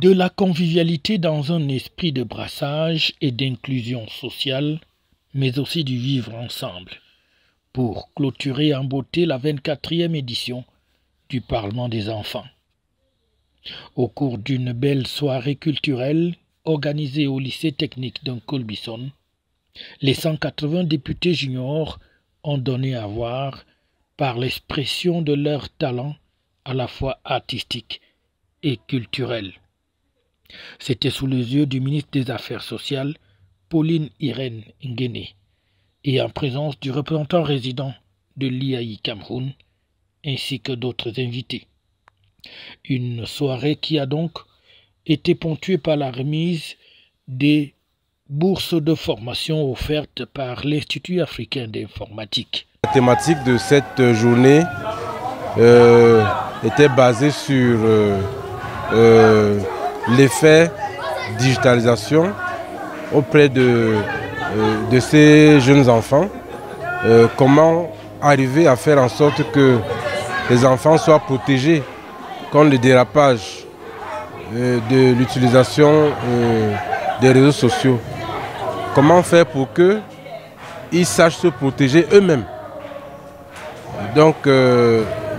De la convivialité dans un esprit de brassage et d'inclusion sociale, mais aussi du vivre ensemble, pour clôturer en beauté la 24e édition du Parlement des enfants. Au cours d'une belle soirée culturelle organisée au lycée technique d'Uncle-Bisson, les 180 députés juniors ont donné à voir par l'expression de leur talent à la fois artistique et culturel. C'était sous les yeux du ministre des Affaires sociales, Pauline Irène Nguéné, et en présence du représentant résident de l'IAI Cameroun, ainsi que d'autres invités. Une soirée qui a donc été ponctuée par la remise des bourses de formation offertes par l'Institut africain d'informatique. La thématique de cette journée était basée sur l'effet digitalisation auprès de ces jeunes enfants. Comment arriver à faire en sorte que les enfants soient protégés contre le dérapage de l'utilisation des réseaux sociaux. Comment faire pour qu'ils sachent se protéger eux-mêmes. Donc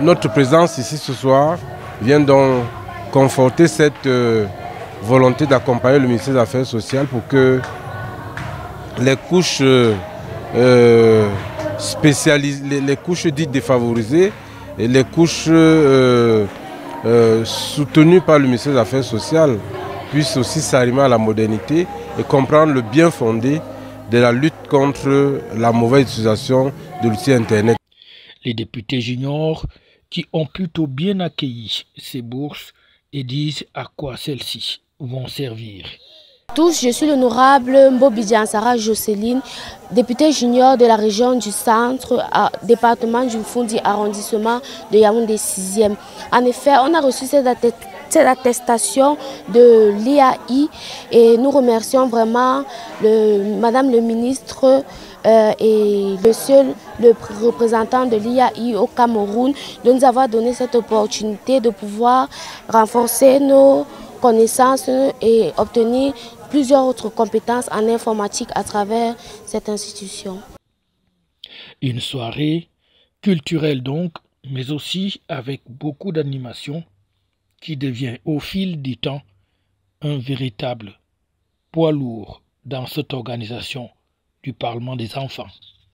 notre présence ici ce soir vient donc conforter cette volonté d'accompagner le ministère des Affaires sociales pour que les couches spécialisées, les couches dites défavorisées et les couches soutenues par le ministère des Affaires sociales puissent aussi s'arrimer à la modernité et comprendre le bien fondé de la lutte contre la mauvaise utilisation de l'outil Internet. Les députés juniors qui ont plutôt bien accueilli ces bourses et disent à quoi celles-ci vont servir. Tous, je suis l'honorable Mbobidjan Sarah Jocelyne, députée junior de la région du centre, département du Fundi, arrondissement de Yaoundé 6e. En effet, on a reçu cette attestation de l'IAI et nous remercions vraiment Madame le ministre et le représentant de l'IAI au Cameroun de nous avoir donné cette opportunité de pouvoir renforcer nos connaissances et obtenir plusieurs autres compétences en informatique à travers cette institution. Une soirée culturelle donc, mais aussi avec beaucoup d'animation qui devient au fil du temps un véritable poids lourd dans cette organisation du Parlement des enfants.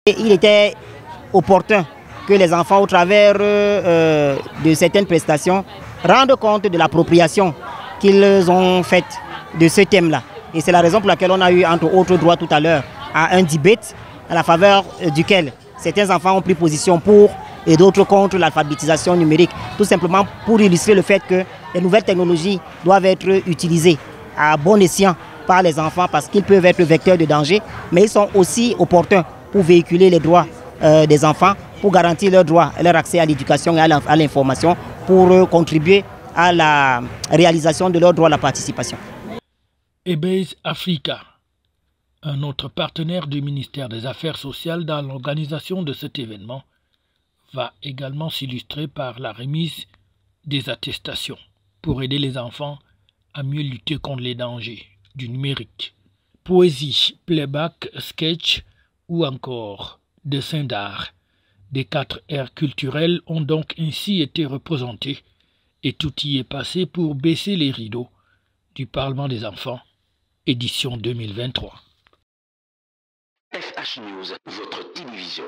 Il était opportun que les enfants, au travers de certaines prestations, rendent compte de l'appropriation qu'ils ont faite de ce thème-là. Et c'est la raison pour laquelle on a eu, entre autres droits tout à l'heure, à un debate à la faveur duquel certains enfants ont pris position pour et d'autres contre l'alphabétisation numérique. Tout simplement pour illustrer le fait que les nouvelles technologies doivent être utilisées à bon escient par les enfants parce qu'ils peuvent être vecteurs de danger, mais ils sont aussi opportuns pour véhiculer les droits des enfants, pour garantir leurs droits et leur accès à l'éducation et à l'information, pour contribuer à la réalisation de leurs droits à la participation. Ebase Africa, un autre partenaire du ministère des Affaires sociales dans l'organisation de cet événement, va également s'illustrer par la remise des attestations pour aider les enfants à mieux lutter contre les dangers du numérique. Poésie, playback, sketch ou encore dessin d'art. Des 4 aires culturelles ont donc ainsi été représentés et tout y est passé pour baisser les rideaux du Parlement des enfants, édition 2023. FH News, votre télévision.